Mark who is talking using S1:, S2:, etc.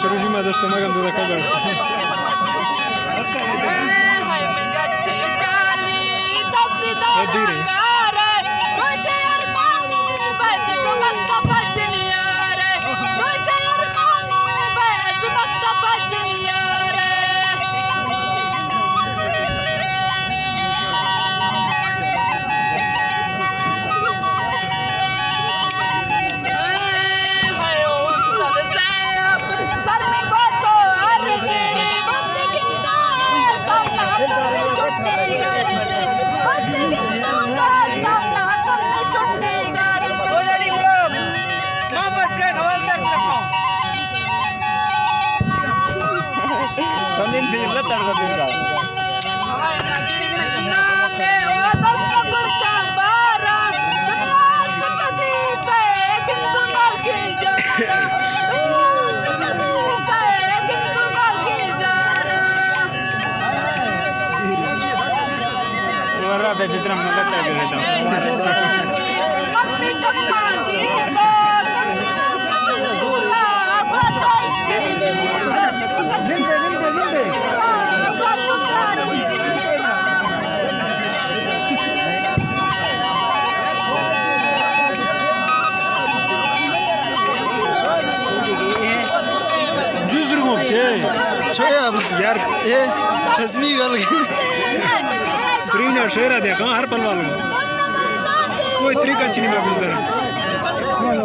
S1: rodzima došto magam do koga. Odire. चित्र यार
S2: ये रश्मि गल
S1: श्रीना शेरा देखा हर पल वालों कोई तरीका नहीं मैं